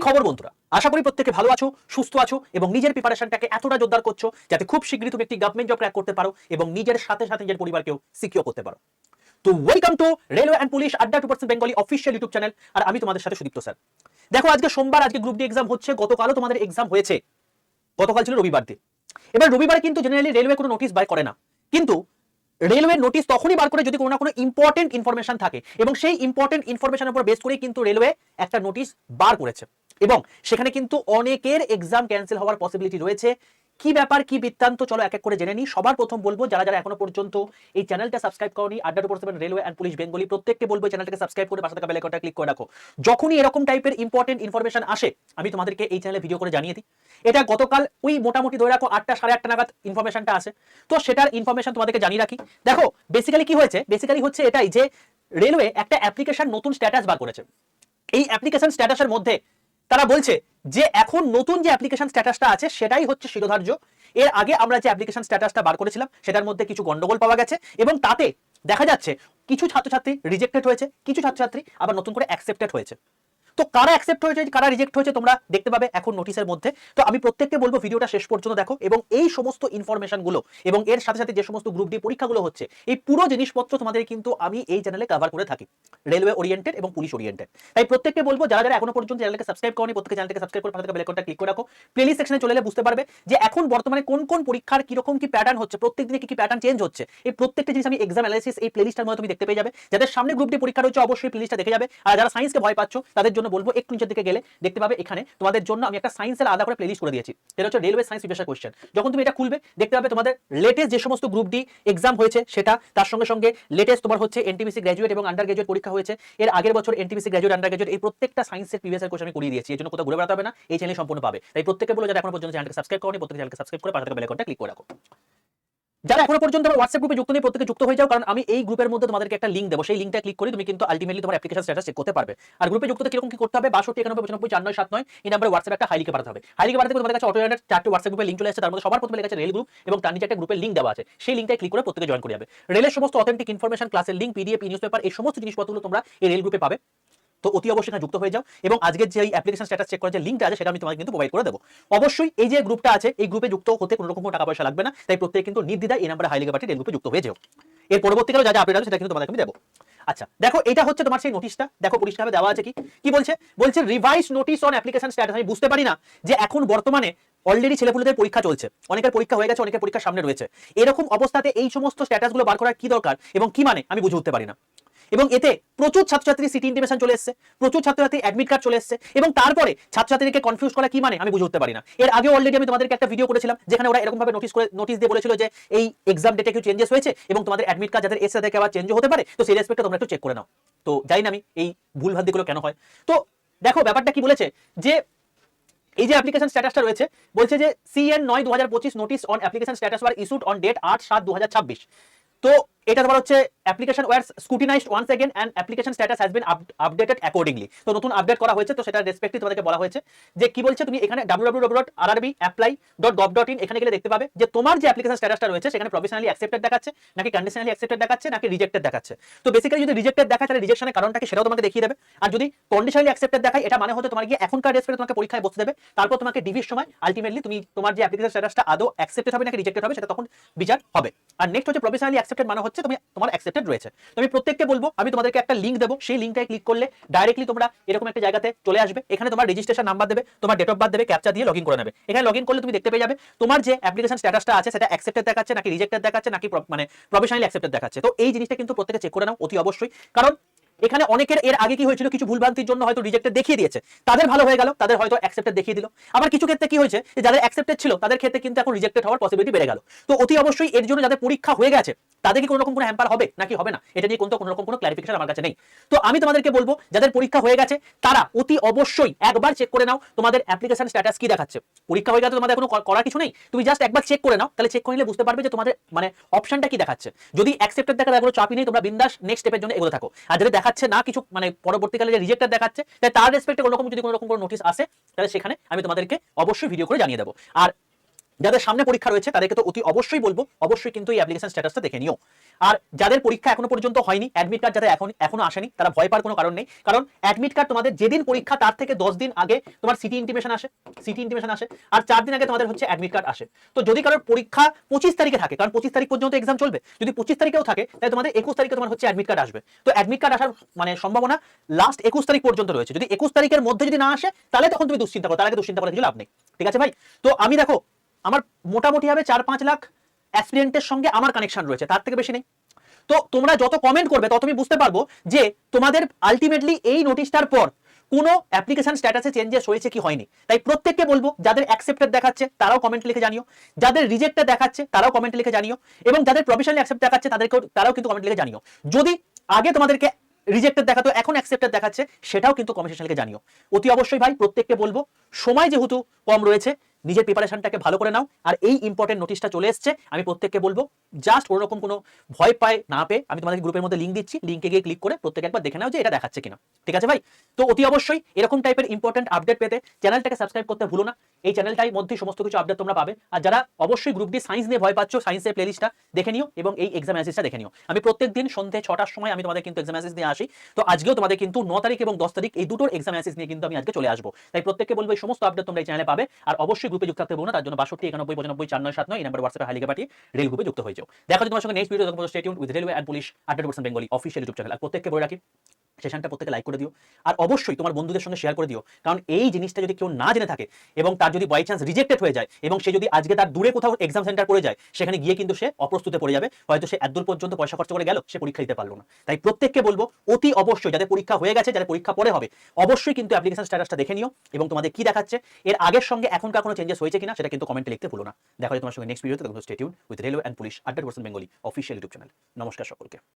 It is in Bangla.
খবর বন্ধুরা, আশা করি প্রত্যেকে ভালো আছো, সুস্থ আছো এবং নিজের প্রিপারেশনটাকে এতটা জোরদার করছো যাতে খুব শীঘ্রই তুমি একটি গভর্নমেন্ট জব ক্র্যাক করতে পারো এবং নিজের সাথে সাথে নিজের পরিবারকেও সিকিউর করতে পারো। তো welcome to railway and police আড্ডা 2% বেঙ্গলি অফিসিয়াল ইউটিউব চ্যানেল। আর আমি তোমাদের সাথে সুদীপ্ত স্যার। দেখো, আজকে সোমবার, আজকে গ্রুপ ডি এক্সাম হচ্ছে। গতকালও তোমাদের এক্সাম হয়েছে, গতকাল ছিল রবিবার দিন। এবার রবিবারে কিন্তু জেনারেলি রেলওয়ে কোনো নোটিশ বার করে না, কিন্তু রেলওয়ে নোটিশ তখনই বার করে যদি কোনো না কোনো ইম্পর্টেন্ট ইনফরমেশন থাকে, এবং সেই ইম্পর্টেন্ট ইনফরমেশনের উপর বেস করেই কিন্তু রেলওয়ে একটা নোটিশ বার করেছে, এবং সেখানে কিন্তু অনেকের এক্সাম ক্যান্সেল হওয়ার পসিবিলিটি রয়েছে। কি ব্যাপার, কি বৃত্তান্ত, চলো এক এক করে জেনে নিই। সবার প্রথম বলবো, যারা যারা এখনো পর্যন্ত এই চ্যানেলটা সাবস্ক্রাইব করনি, আড্ডা 247 রেলওয়ে অ্যান্ড পুলিশ বেঙ্গলি, প্রত্যেককে বলবো চ্যানেলটাকে সাবস্ক্রাইব করে পাশে থাকা বেল আইকনটা ক্লিক করে রাখো। যখনই এরকম টাইপের ইম্পর্টেন্ট ইনফরমেশন আসে, আমি তোমাদেরকে এই চ্যানেলে ভিডিও করে জানিয়ে দিই। এটা গতকাল ওই মোটামুটি ধরে রাখো 8টা সাড়ে 8টা নাগাদ ইনফরমেশনটা আসে, তো সেটার ইনফরমেশন তোমাদেরকে জানিয়ে রাখি। দেখো, বেসিক্যালি কি হয়েছে, বেসিক্যালি হচ্ছে এটাই যে রেলওয়ে একটা অ্যাপ্লিকেশন নতুন স্ট্যাটাস বার করেছে। এই অ্যাপ্লিকেশন স্ট্যাটাসের মধ্যে তারা বলছে যে এখন নতুন যে অ্যাপ্লিকেশন স্ট্যাটাসটা আছে সেটাই হচ্ছে শিরোধার্য। এর আগে আমরা যে অ্যাপ্লিকেশন স্ট্যাটাসটা বার করেছিলাম সেটার মধ্যে কিছু গন্ডগোল পাওয়া গেছে, এবং তাতে দেখা যাচ্ছে কিছু ছাত্রছাত্রী রিজেক্টেড হয়েছে, কিছু ছাত্রছাত্রী আবার নতুন করে অ্যাকসেপ্টেড হয়েছে। তো কারা অ্যাকসেপ্ট হয়েছে, কারা রিজেক্ট হয়েছে তোমরা দেখতে পাবে এখন নোটিশের মধ্যে। তো আমি প্রত্যেককে বলবো ভিডিওটা শেষ পর্যন্ত দেখো, এবং এই সমস্ত ইনফরমেশনগুলো এবং এর সাথে সাথে যে সমস্ত গ্রুপ ডি পরীক্ষাগুলো হচ্ছে, এই পুরো জিনিসপত্র তোমাদের কিন্তু আমি এই চ্যানেলে কভার করে থাকি, রেলওয়ে ওরিয়েন্টেড এবং পুলিশ ওরিয়েন্টেড। তাই প্রত্যেককে বলবো, যারা যারা এখনো পর্যন্ত চ্যানেলকে সাবস্ক্রাইব করনি, প্রত্যেককে চ্যানেলকে সাবস্ক্রাইব করে পাশে থাকা বেল আইকনটা ক্লিক করে রাখো। প্লেলিস্ট সেকশনে চলে এলে বুঝতে পারবে যে এখন বর্তমানে কোন কোন পরীক্ষার কিরকম কি প্যাটার্ন হচ্ছে, প্রত্যেকদিনে কি কি প্যাটার্ন চেঞ্জ হচ্ছে। এই প্রত্যেকটা জিনিস আমি এক্সাম অ্যানালিসিস এই প্লেলিস্টের মধ্যে তুমি দেখতে পেয়ে যাবে। যাদের সামনে গ্রুপ ডি পরীক্ষা রয়েছে অবশ্যই প্লেলিস্টটা দেখে যাবে। আর যারা সায়েন্সকে ভয় পাচ্ছ তাদের জন্য বলবো একটু নিচের দিকে গেলে দেখতে পাবে এখানে তোমাদের জন্য আমি একটা সায়েন্সের আলাদা করে প্লেলিস্ট করে দিয়েছি। এটা হচ্ছে রেলওয়ে সায়েন্স প্রিভিয়াস কোশ্চেন। যখন তুমি এটা খুলবে দেখতে পাবে তোমাদের লেটেস্ট যে সমস্ত গ্রুপ ডি এক্সাম হয়েছে সেটা, তার সঙ্গে সঙ্গে লেটেস্ট তোমার হচ্ছে এনটিপিসি গ্র্যাজুয়েট এবং আন্ডার গ্র্যাজুয়েট পরীক্ষা হয়েছে এর আগের বছর, এনটিপিসি গ্র্যাজুয়েট আন্ডার গ্র্যাজুয়েট, এই প্রত্যেকটা সায়েন্সের প্রিভিয়াস কোশ্চেন আমি করিয়ে দিয়েছি। এর জন্য কোথাও ঘুরে বেড়াতে হবে না, এই চ্যানেলে সম্পূর্ণ পাবে। তাই প্রত্যেককে বলো, যারা এখনো পর্যন্ত চ্যানেলকে সাবস্ক্রাইব করনি, প্রত্যেককে চ্যানেলকে সাবস্ক্রাইব করে পাশে থাকা বেল আইকনটা ক্লিক করে রাখো। যারা এখনো পর্যন্ত আমার হোয়াটসঅ্যাপ গ্রুপে যুক্ত নেই, প্রত্যেকে যুক্ত হয়ে যাও, কারণ আমি এই গ্রুপের মধ্যে তোমাদেরকে একটা লিংক দেবো। সেই লিংকটা ক্লিক করে তুমি কিন্তু আলটিমেটলি তোমার অ্যাপ্লিকেশন স্ট্যাটাস চেক করতে পারবে। আর গ্রুপে যুক্ত হতে কিরকম কি করতে হবে, 62 91 95 4979 এই নম্বরে হোয়াটসঅ্যাপে একটা হাই লিখে পাঠাতে হবে। হাই লিখে পাঠাতে তোমাদের কাছে অটো জয়েন্টের 4টি হোয়াটসঅ্যাপ গ্রুপের লিংক চলে আসছে, তার মধ্যে সবার প্রথমে লেখা আছে রেল গ্রুপ, এবং তার নিচে একটা গ্রুপের লিংক দেওয়া আছে। সেই লিংকটায় ক্লিক করে প্রত্যেকে জয়েন করে যাবে। রেলের সমস্ত অথেন্টিক ইনফরমেশন, ক্লাসের লিংক, পিডিএফ, নিউজ পেপার, এই সমস্ত জিনিসপত্রগুলো তোমরা এই রেল গ্রুপে পাবে। তো অতি অবশ্যই এখানে যুক্ত হয়ে যাও, এবং আজকের যে অ্যাপ্লিকেশন স্ট্যাটাস চেক করার যে লিংকটা আছে সেটা আমি তোমাকে কিন্তু প্রোভাইড করে দেবো। অবশ্যই এই যে গ্রুপটা আছে এই গ্রুপে যুক্ত হতে কোনো রকম টাকা পয়সা লাগবে না, তাই প্রত্যেকে কিন্তু নির্দ্বিধায় এই নাম্বারে হাই লিখে পাঠিয়ে রেল গ্রুপে যুক্ত হয়ে যাও। এর পরবর্তীকালে যা যা আপডেট আছে সেটা কিন্তু তোমাদেরকে আমি দেবো। আচ্ছা দেখো, এটা হচ্ছে তোমার সেই নোটিশটা। দেখো পরিষ্কারভাবে দেওয়া আছে কি বলছে, বলছে revise notice on application status. আমি বুঝতে পারি না যে এখন বর্তমানে অলরেডি ছেলেপুলেদের পরীক্ষা চলছে, অনেকের পরীক্ষা হয়ে গেছে, অনেকের পরীক্ষা সামনে রয়েছে, এরকম অবস্থাতে এই সমস্ত স্ট্যাটাসগুলো বার করার কি দরকার এবং কি মানে আমি বুঝে উঠতে পারি না। এবং এতে প্রচুর ছাত্রছাত্রী সিটি ইন্টিমেশন চলে এসেছে, প্রচুর ছাত্রছাত্রী অ্যাডমিট কার্ড চলে এসেছে, এবং তারপরে ছাত্রছাত্রীদেরকে কনফিউজ করা কি মানে আমি বুঝে উঠতে পারি না। এর আগে অলরেডি আমি তোমাদেরকে একটা ভিডিও করেছিলাম যেখানে ওরা এরকম ভাবে নোটিশ দিয়ে বলেছিল যে এই এক্সাম ডেটে কিছু চেঞ্জেস হয়েছে এবং তোমাদের অ্যাডমিট কার্ড যাদের এসে তাদেরকে আবার চেঞ্জ হতে পারে, তো সেই রেসপেক্টে তোমরা একটু চেক করে নাও। তো জানি না আমি এই ভুলভ্রান্তিগুলো কেন হয়। তো দেখো ব্যাপারটা কি বলেছে, যে এই যে অ্যাপ্লিকেশন স্ট্যাটাসটা রয়েছে, বলছে যে CN 9 2025 notice on application status were issued on date 8/7/2026। তো এটা তোমার হচ্ছে application were scrutinised once again and application status has been updated accordingly. তো নতুন আপডেট করা হয়েছে, তো সেটা রেসপেক্টলি তোমাদেরকে বলা হয়েছে যে কি বলছে, তুমি এখানে www.rrbapply.gov.in এখানে গেলে দেখতে পাবে যে তোমার যে অ্যাপ্লিকেশন স্ট্যাটাসটা রয়েছে সেখানে প্রফেশনালি অ্যাকসেপ্টেড দেখাচ্ছে নাকি কন্ডিশনালি অ্যাকসেপ্টেড দেখাচ্ছে নাকি রিজেক্টেড দেখাচ্ছে। তো বেসিক্যালি যদি রিজেক্টেড দেখায় তাহলে রিজেকশনের কারণটা কি সেটাও তোমাকে দেখিয়ে দেবে, আর যদি কন্ডিশনালি অ্যাকসেপ্টেড দেখায় এটা মানে হতে তোমার গিয়ে এখনকার রেসপেক্টে তোমাকে পরীক্ষায় বসতে দেবে, তারপর তোমাকে ডিভির সময় আলটিমেটলি তুমি তোমার যে অ্যাপ্লিকেশন স্ট্যাটাসটা আদৌ অ্যাকসেপ্টেড হবে নাকি রিজেক্টেড হবে সেটা তখন বিচার হবে। আর নেক্সট হচ্ছে প্রফেশনালি অ্যাকসেপ্টেড মানে হচ্ছে তুমি তোমার অ্যাকসেপ্টেড রয়েছে। তো আমি প্রত্যেককে বলবো, আমি তোমাদেরকে একটা লিংক দেবো, সেই লিংকটায় ক্লিক করলে ডাইরেক্টলি তোমরা এরকম একটা জায়গাতে চলে আসবে। এখানে তোমার রেজিস্ট্রেশন নাম্বার দেবে, তোমার ডেট অফ বার্থ দেবে, ক্যাপচা দিয়ে লগইন করে নেবে। এখানে লগইন করলে তুমি দেখতে পেয়ে যাবে তোমার যে অ্যাপ্লিকেশন স্ট্যাটাসটা আছে সেটা অ্যাকসেপ্টেড দেখাচ্ছে নাকি রিজেক্টেড দেখাচ্ছে নাকি মানে প্রফেশনালি অ্যাকসেপ্টেড দেখাচ্ছে। তো এই জিনিসটা কিন্তু প্রত্যেকে চেক করে নাও অতি অবশ্যই, কারণ এখানে অনেকের এর আগে কি হয়েছিল, কিছু ভুলভ্রান্তির জন্য হয়তো রিজেক্টেড দেখিয়ে দিয়েছে, তাদের ভালো হয়ে গেল, তাদের হয়তো অ্যাকসেপ্টেড দেখিয়ে দিল। আবার কিছু ক্ষেত্রে কি হয়েছে যে যাদের অ্যাকসেপ্টেড ছিল তাদের ক্ষেত্রে কিন্তু এখন রিজেক্টেড হওয়ার পসিবিলিটি বেড়ে গেল। তো অতি অবশ্যই এর জন্য যাদের পরীক্ষা হয়ে গেছে তাদের কি কোনো রকম কোনো হ্যাম্পার হবে নাকি হবে না, এটা নিয়ে কোনো রকম কোনো ক্লারিফিকেশন আমার কাছে নেই। তো আমি তোমাদেরকে বলবো, যাদের পরীক্ষা হয়ে গেছে তারা অতি অবশ্যই একবার চেক করে নাও তোমাদের অ্যাপ্লিকেশন স্ট্যাটাস কি দেখাচ্ছে। পরীক্ষা হয়ে গেছে তোমাদের কোনো করার কিছু নেই, তুমি জাস্ট একবার চেক করে নাও, তাহলে চেক করে নিলে বুঝতে পারবে যে তোমাদের মানে অপশনটা কি দেখাচ্ছে। যদি অ্যাকসেপ্টেড দেখা কোনো চাপই নেই, তোমরা বিন্দাস নেক্সট স্টেপের জন্য এগোতে থাকো। আর যদি দেখাচ্ছে না কিছু মানে পরবর্তীকালে যে রিজেক্টেড দেখাচ্ছে, তাই তার রেসপেক্টে কোনো রকম যদি কোনো রকম কোনো নোটিশ আসে তাহলে সেখানে আমি তোমাদেরকে অবশ্যই ভিডিও করে জানিয়ে দেবো। আর যাদের সামনে পরীক্ষা রয়েছে তাদেরকে তো অতি অবশ্যই বলবো, অবশ্যই কিন্তু এই অ্যাপ্লিকেশন স্ট্যাটাসটা দেখে নিও। আর যাদের পরীক্ষা এখনো পর্যন্ত হয়নি, অ্যাডমিট কার্ড যাদের এখনো আসেনি, তারা ভয় পাওয়ার কোনো কারণ নেই। কারণ অ্যাডমিট কার্ড তোমাদের যেদিন পরীক্ষা তার থেকে 10 দিন আগে তোমার সিটি ইন্টিমেশন আসে, আর 4 দিন আগে তোমাদের হচ্ছে অ্যাডমিট কার্ড আসে। তো যদি কারোর পরীক্ষা 25 তারিখে থাকে, কারণ 25 তারিখ পর্যন্ত এক্সাম চলবে, যদি 25 তারিখেও থাকে তাহলে তোমাদের 21 তারিখে তোমার হচ্ছে অ্যাডমিট কার্ড আসবে। তো অ্যাডমিট কার্ড আসার মানে সম্ভাবনা লাস্ট 21 তারিখ পর্যন্ত রয়েছে। যদি 21 তারিখের মধ্যে যদি না আসে তাহলে তখন তুমি দুশ্চিন্তা করো, তার আগে দুশ্চিন্তা করে কিছু লাভ নেই। ঠিক আছে ভাই? তো আমি দেখো আমার মোটামুটি হবে 4-5 লাখ অ্যাসপিরেন্টের সঙ্গে আমার কানেকশন রয়েছে, তার থেকে বেশি নেই। তো তোমরা যত কমেন্ট করবে তত আমি বুঝতে পারবো যে তোমাদের আলটিমেটলি এই নোটিশটার পর কোনো অ্যাপ্লিকেশন স্ট্যাটাসে চেঞ্জেস হয়েছে কি হয়নি। তাই প্রত্যেককে বলবো যাদের অ্যাকসেপ্টেড দেখাচ্ছে তারাও কমেন্ট লিখে জানিও, যাদের রিজেক্টেড দেখাচ্ছে তারাও কমেন্ট লিখে জানিও, এবং যাদের প্রভিশনালি অ্যাকসেপ্ট দেখাচ্ছে তারাও কিন্তু কমেন্ট লিখে জানিও। যদি আগে তোমাদেরকে রিজেক্টেড দেখাতো এখন অ্যাকসেপ্টেড দেখাচ্ছে সেটাও কিন্তু কমেন্ট সেকশনে লিখে জানিও। অতি অবশ্যই ভাই প্রত্যেককে বলবো সময় যেহেতু কম রয়েছে নিজের প্রিপারেশনটাকে ভালো করে নাও। আর এই ইম্পর্টেন্ট নোটিশটা চলে এসছে, আমি প্রত্যেককে বলবো জাস্ট ওরকম কোনো ভয় পায় না পেয়ে আমি তোমাদের গ্রুপের মধ্যে লিঙ্ক দিচ্ছি, লিঙ্কে গিয়ে ক্লিক করে প্রত্যেকে একবার দেখে নাও যে এটা দেখাচ্ছে কিনা। ঠিক আছে ভাই? তো অতি অবশ্যই এরকম টাইপের ইম্পর্টেন্ট আপডেট পেতে চ্যানেলটাকে সাবস্ক্রাইব করতে ভুলো না। এই চ্যানেলটাই মধ্যে সমস্ত কিছু আপডেট তোমরা পাবে। আর যারা অবশ্যই গ্রুপ ডি সায়েন্স নিয়ে ভয় পাচ্ছ, সায়েন্সের প্লেলিস্টটা দেখে নিও এবং এই এক্সাম অ্যানালিসিসটা দেখে নিও। আমি প্রত্যেকদিন সন্ধ্যে 6টার সময় আমি তোমাদের কিন্তু এক্সাম অ্যানালিসিস নিয়ে আসি। তো আজকেও তোমাদের কিন্তু 9 তারিখ এবং 10 তারিখ এই দুটোর এক্সাম অ্যানালিসিস নিয়ে কিন্তু আমি আজকে চলে আসবো। তাই প্রত্যেককে বলবো এই সমস্ত আপডেট তোমরা এই চ্যানেলে পাবে। আর অবশ্যই গ্রুপে যুক্ত থাকতে ভুলো না। তার জন্য 62 91 95 4979 এই নাম্বার হোয়াটসঅ্যাপে হাই লিখে পাঠিয়ে রেল গ্রুপে যুক্ত হয়ে যাও। দেখা হচ্ছে তোমার সঙ্গে next video. Stay tuned with railway and police 100% Bengali official YouTube channel. আর প্রত্যেককে বলে রাখি সেশনটা প্রত্যেকে লাইক করে দিও, আর অবশ্যই তোমার বন্ধুদের সঙ্গে শেয়ার করে দিও। কারণ এই জিনিসটা যদি কেউ না জেনে থাকে এবং তার যদি বাই চান্স রিজেক্টেড হয়ে যায় এবং সে যদি আজকে তার দূরে কোথাও এক্সাম সেন্টার পড়ে যায়, সেখানে গিয়ে কিন্তু সে অপ্রস্তুতে পড়ে যাবে। হয়তো সে এতদূর পর্যন্ত পয়সা খরচ করে গেল, সে পরীক্ষা দিতে পারলো না। তাই প্রত্যেককে বলবো অতি অবশ্যই যাদের পরীক্ষা হয়ে গেছে, যাদের পরীক্ষা পরে হবে, অবশ্যই কিন্তু অ্যাপ্লিকেশন স্ট্যাটাসটা দেখে নিও এবং তোমাদের কি দেখাচ্ছে এর আগের সঙ্গে এখনকার কোনো চেঞ্জেস হয়েছে কিনা সেটা কিন্তু কমেন্টে লিখতে ভুলো না। দেখা হচ্ছে তোমার সঙ্গে নেক্সট ভিডিওতে। Stay tuned with railway and police 100% Bengali official YouTube channel. নমস্কার সকলকে।